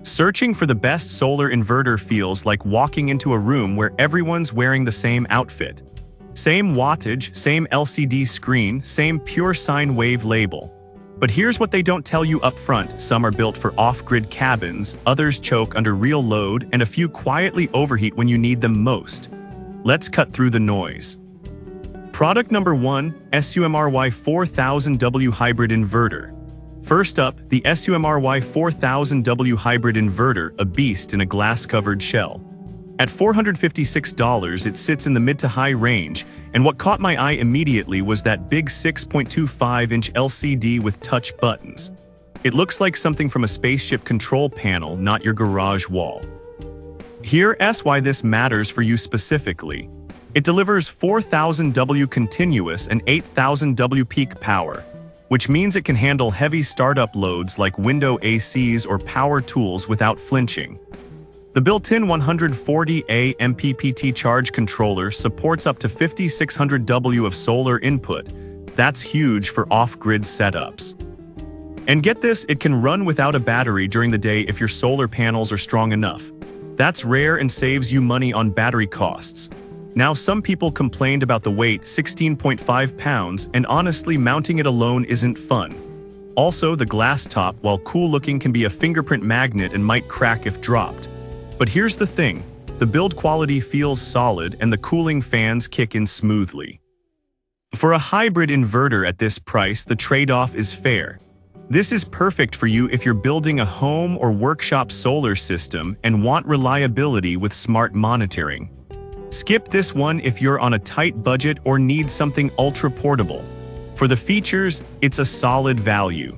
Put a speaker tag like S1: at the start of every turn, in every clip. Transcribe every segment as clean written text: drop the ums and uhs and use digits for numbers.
S1: Searching for the best solar inverter feels like walking into a room where everyone's wearing the same outfit. Same wattage, same LCD screen, same pure sine wave label. But here's what they don't tell you up front: some are built for off-grid cabins, others choke under real load, and a few quietly overheat when you need them most. Let's cut through the noise. Product number 1, Sumry 4000W Hybrid Inverter. First up, the Sumry 4000W Hybrid Inverter, a beast in a glass-covered shell. At $456, it sits in the mid to high range, and what caught my eye immediately was that big 6.25-inch LCD with touch buttons. It looks like something from a spaceship control panel, not your garage wall. Here's why this matters for you specifically. It delivers 4000W continuous and 8000W peak power, which means it can handle heavy startup loads like window ACs or power tools without flinching. The built-in 140A MPPT charge controller supports up to 5600W of solar input. That's huge for off-grid setups. And get this, it can run without a battery during the day if your solar panels are strong enough. That's rare and saves you money on battery costs. Now, some people complained about the weight, 16.5 pounds, and honestly, mounting it alone isn't fun. Also, the glass top, while cool-looking, can be a fingerprint magnet and might crack if dropped. But here's the thing, the build quality feels solid and the cooling fans kick in smoothly. For a hybrid inverter at this price, the trade-off is fair. This is perfect for you if you're building a home or workshop solar system and want reliability with smart monitoring. Skip this one if you're on a tight budget or need something ultra-portable. For the features, it's a solid value.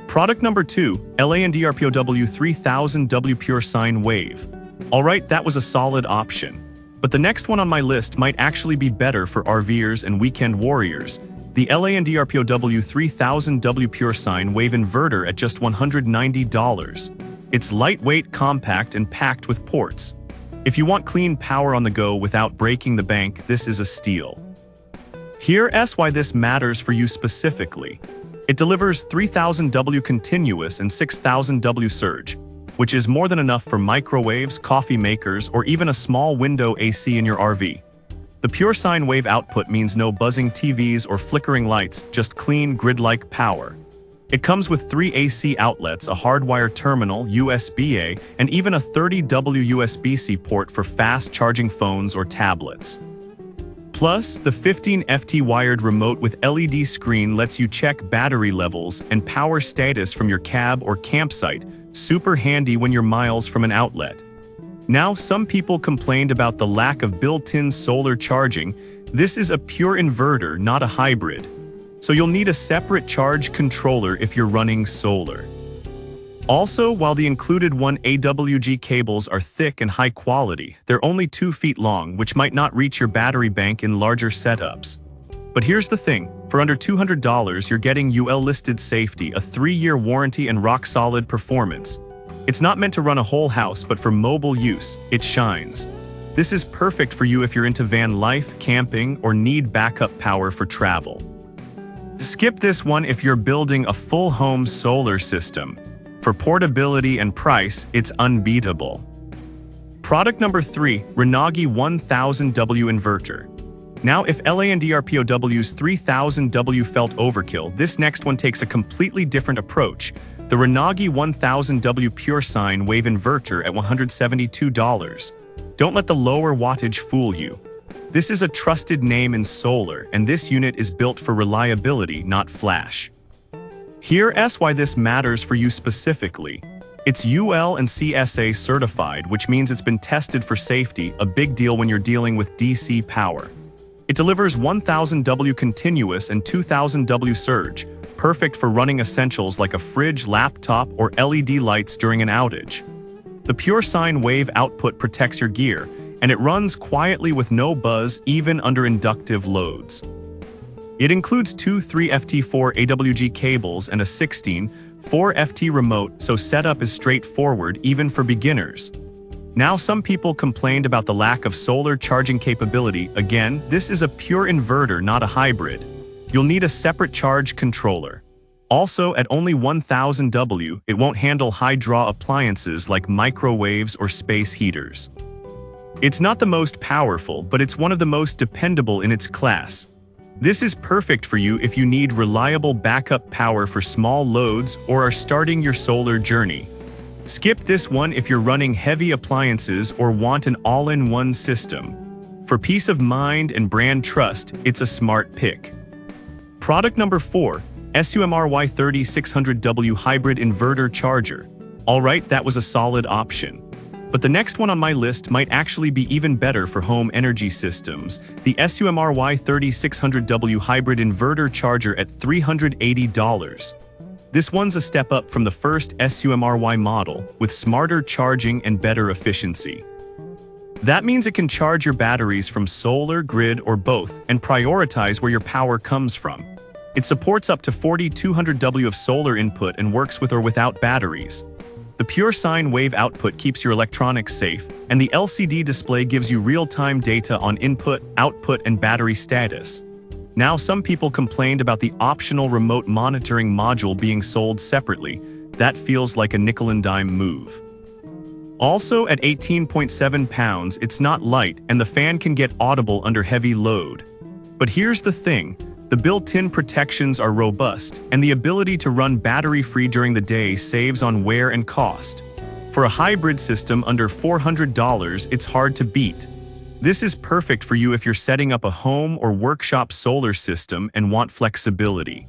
S1: Product number 2, L&DP 3000W Pure Sine Wave. Alright, that was a solid option. But the next one on my list might actually be better for RVers and weekend warriors. The L&DP 3000W Pure Sine Wave Inverter at just $190. It's lightweight, compact, and packed with ports. If you want clean power on the go without breaking the bank, this is a steal. Here's why this matters for you specifically. It delivers 3000W continuous and 6000W surge, which is more than enough for microwaves, coffee makers, or even a small window AC in your RV. The pure sine wave output means no buzzing TVs or flickering lights, just clean, grid-like power. It comes with 3 AC outlets, a hardwire terminal, USB-A, and even a 30W USB-C port for fast-charging phones or tablets. Plus, the 15FT wired remote with LED screen lets you check battery levels and power status from your cab or campsite, super handy when you're miles from an outlet. Now, some people complained about the lack of built-in solar charging. This is a pure inverter, not a hybrid. So you'll need a separate charge controller if you're running solar. Also, while the included 1 AWG cables are thick and high quality, they're only 2 feet long, which might not reach your battery bank in larger setups. But here's the thing, for under $200, you're getting UL-listed safety, a 3-year warranty, and rock-solid performance. It's not meant to run a whole house, but for mobile use, it shines. This is perfect for you if you're into van life, camping, or need backup power for travel. Skip this one if you're building a full home solar system. For portability and price, it's unbeatable. Product number 3, Renogy 1000W Inverter. Now, if L&DP's 3000W felt overkill, this next one takes a completely different approach. The Renogy 1000W Pure Sine Wave Inverter at $172. Don't let the lower wattage fool you. This is a trusted name in solar, and this unit is built for reliability, not flash. Here's why this matters for you specifically. It's UL and CSA certified, which means it's been tested for safety, a big deal when you're dealing with DC power. It delivers 1000W continuous and 2000W surge, perfect for running essentials like a fridge, laptop, or LED lights during an outage. The pure sine wave output protects your gear, and it runs quietly with no buzz even under inductive loads. It includes 2 3FT4 AWG cables and a 16 4FT remote, so setup is straightforward even for beginners. Now, some people complained about the lack of solar charging capability. Again, this is a pure inverter, not a hybrid. You'll need a separate charge controller. Also, at only 1000 W, it won't handle high-draw appliances like microwaves or space heaters. It's not the most powerful, but it's one of the most dependable in its class. This is perfect for you if you need reliable backup power for small loads or are starting your solar journey. Skip this one if you're running heavy appliances or want an all-in-one system. For peace of mind and brand trust, it's a smart pick. Product number 4, Sumry 3600W Hybrid Inverter Charger. Alright, that was a solid option. But the next one on my list might actually be even better for home energy systems, the Sumry 3600W Hybrid Inverter Charger at $380. This one's a step up from the first Sumry model, with smarter charging and better efficiency. That means it can charge your batteries from solar, grid, or both, and prioritize where your power comes from. It supports up to 4200 W of solar input and works with or without batteries. The pure sine wave output keeps your electronics safe, and the LCD display gives you real-time data on input, output, and battery status. Now, some people complained about the optional remote monitoring module being sold separately. That feels like a nickel-and-dime move. Also, at 18.7 pounds, it's not light, and the fan can get audible under heavy load. But here's the thing. The built-in protections are robust, and the ability to run battery-free during the day saves on wear and cost. For a hybrid system under $400, it's hard to beat. This is perfect for you if you're setting up a home or workshop solar system and want flexibility.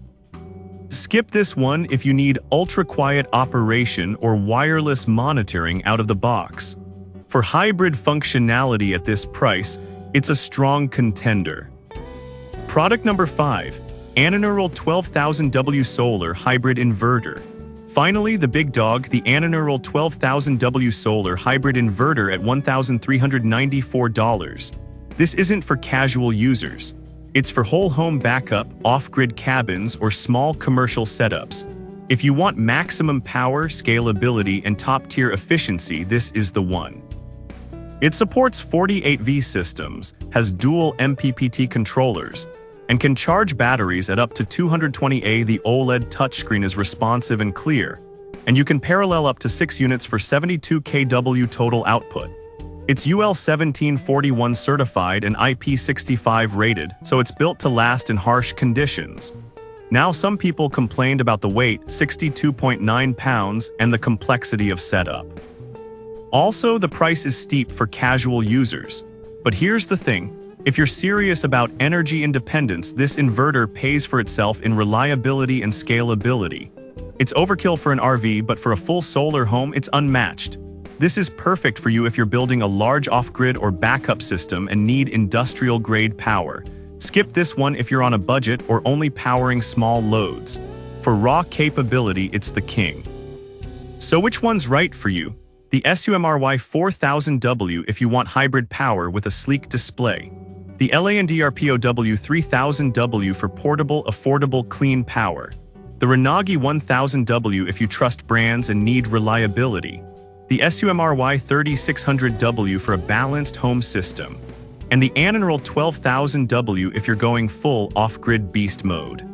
S1: Skip this one if you need ultra-quiet operation or wireless monitoring out of the box. For hybrid functionality at this price, it's a strong contender. Product number 5, Anenji 12000W Solar Hybrid Inverter. Finally, the big dog, the Anenji 12000W Solar Hybrid Inverter at $1,394. This isn't for casual users. It's for whole home backup, off-grid cabins, or small commercial setups. If you want maximum power, scalability, and top-tier efficiency, this is the one. It supports 48V systems, has dual MPPT controllers, and can charge batteries at up to 220A. The OLED touchscreen is responsive and clear, and you can parallel up to 6 units for 72 kW total output. It's UL 1741 certified and IP65 rated, so it's built to last in harsh conditions. Now, some people complained about the weight, 62.9 pounds, and the complexity of setup. Also, the price is steep for casual users. But here's the thing. If you're serious about energy independence, this inverter pays for itself in reliability and scalability. It's overkill for an RV, but for a full solar home, it's unmatched. This is perfect for you if you're building a large off-grid or backup system and need industrial-grade power. Skip this one if you're on a budget or only powering small loads. For raw capability, it's the king. So which one's right for you? The Sumry 4000W if you want hybrid power with a sleek display. The L&DP 3000W for portable, affordable, clean power. The Renogy 1000W if you trust brands and need reliability. The Sumry 3600W for a balanced home system. And the Anenji 12000W if you're going full off-grid beast mode.